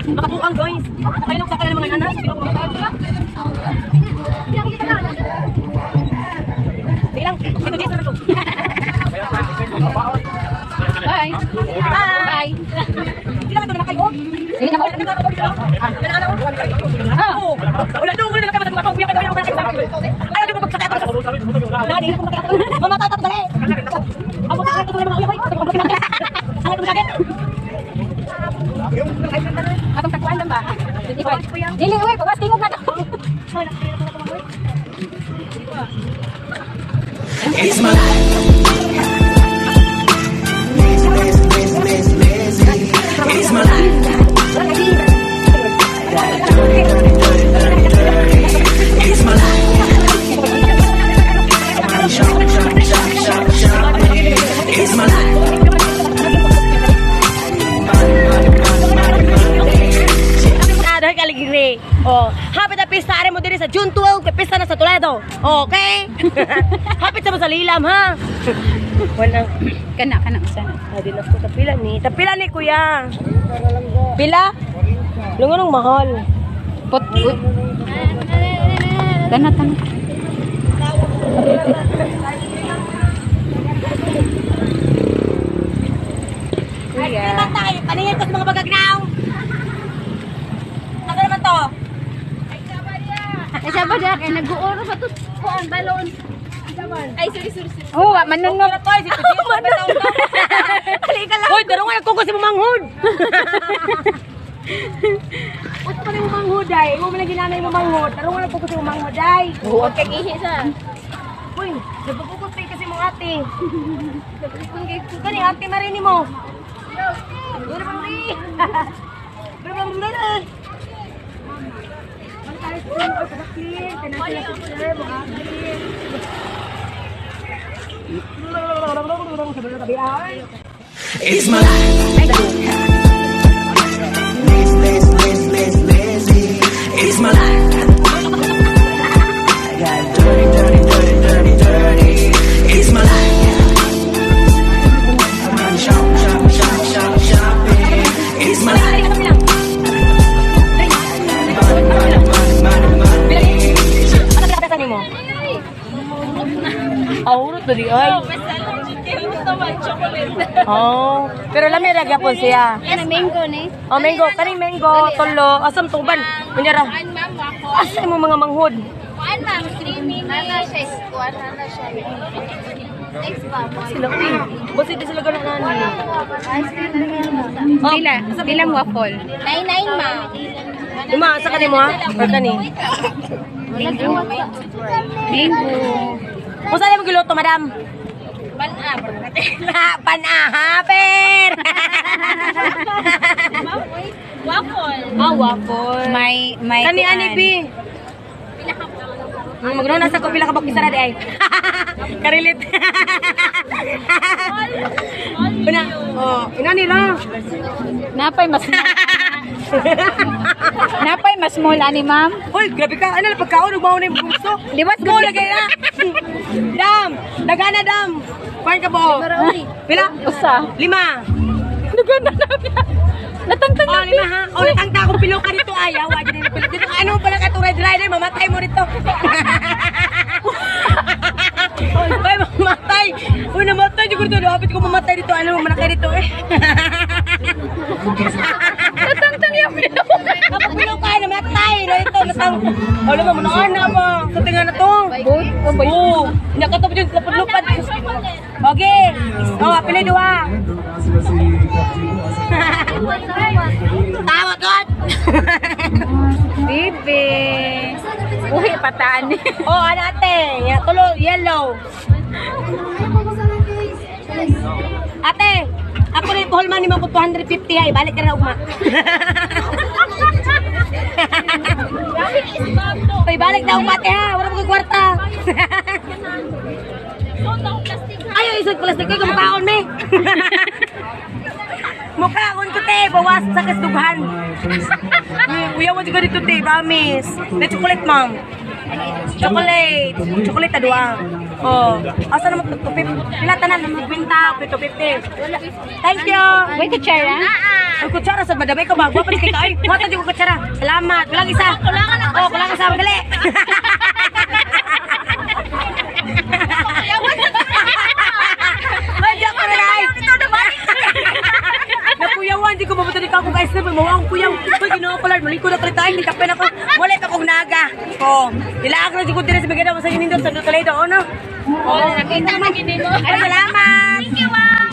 Makabuang guys. Kayo sa kanila mga nanas. Sige lang. Ito dito na to. Bye. Bye. Hindi naman ito na kayo. Hindi na Wala doon ko na nakapagod ako. Ayaw di mo magsakay ako. Dali, mamatata dali. Ako sa akin mga uyay. Ano ba sakit? atong takuan lang ba? Dili uy, bawas tingog na to. It's my life. Lazy, lazy, lazy, lazy, lazy. It's my life. Dirty, dirty, dirty, dirty, dirty. It's my life. Shop, shop, shop, shop, shop. It's my life. Dahil kaligre. Oh, hapit na pista are mo diri sa June 12, kay pista na sa Toledo. Okay? Hapit sa mo sa Lilam ha. Wala. Kana sana. Adi na ko tapila ni. Tapila ni kuya. Pila? Lungonong mahal. Pot. Kana. Kuya. Tayo, paningin ko sa mga bagagnaw. Ano naman to? Ay siya ba dyan? Kaya nag-uuro sa to. Kuan, balon. Ay, sorry. Oo, manunod. Halika lang. Hoy, darungan ako kasi mamanghod. Uto pa rin mamanghod ay. Mo man ginanay mamanghod. Darungan ako kasi mamanghod ay. Huwag kang ihi sa. Uy, nagpupukot pa kasi mong ate. Kani ate marini mo. Dura bang ri. Dura bang ri. It's my life. Lazy, lazy, lazy, lazy, lazy. It's my life. I got dirty, dirty, dirty, dirty, dirty. It's my life. I run shop, shop, shop, shop, shopping. It's my life. Aurot dari ay. Oh, pero lami ra gyapon siya. Yan, mango ni. Oh, mango, kaning mango, tolo, asam tuban. Kunyara. Kuan, ma'am, wako. Asa mo mga manghod? Kuan, ma'am, creamy ni. Nana siya, kuan, nana siya. Next pa, boy. Sila uy. Basta di sila ganun nani. Pila waffle. 99, ma'am. Lima, asa ka mo ha? Or kani? Mango. Kung saan mo giluto, madam? Panahaper! Waffle. Ah, waffle. May Kani ani bi. Magno nasa ko pila ka bakisa na di ay. Karilit. Una, oh, ina nila. Napay mas small ani, ma'am. Hoy, grabe ka. Ano na pagkaon ug mao na imong gusto? Liwas Mo lagay na. Dam, dagana dam. Kuan ka bo. Pila? Usa. 5. Nagana na. Natangtang Oh, 5 ha. Oh, natangta akong pilo ka dito ayaw. Wa dito pilo. Dito ano pala ka ride rider, mamatay mo dito. Hoy, mamatay. Uy, namatay dito dito. Hapit ko mamatay dito. Ano mo manakay dito eh. Natangtang yung pilo. Kapag pilo ka namatay. No ito natang. Ano mo manana mo. Sa tinga na to. Boat? O boat? Oo. Nakatap yung lapad-lupad. Okay. Oh, pili dua. Tawa God. Bibi. Uy, pataan ni. Oh, anate. Ya, tulo, yellow. Ate, ako rin pohol man ni mo 250 ay. Balik ka na ugma. Ay, balik na ugma ate ha. Wala mo kong kwarta. Ayaw, isang plastic kayo kumakaon me. Mukhaon ko te, bawas sa kasdughan. Uyawan ko dito te, bamis. Na chocolate ma'am. Chocolate. Chocolate na duwang. Oh. Asa naman ito? Pila tanan? 50, 50. Thank you. Wait, kutsara? Ang kutsara sa madamay ka ba? Guwapas kay kain. Wata di ko kutsara. Salamat. Kulang isa. Kulangan ako. Oh, kulang isa. Madali. Madya ko na lang. Nakuyawan. Di ko mabuto ni kako guys. Mawa ang kuyaw. Pag ginawa ko lang. Muli ko na kalitain. Di kape na ko. Walit akong naga. Oh. Nilaak na di ko din sa bigyan ako sa inindot. Sa Toledo. Ano? Oh, nakita mo gini mo. Ay, salamat. Thank you, ma'am.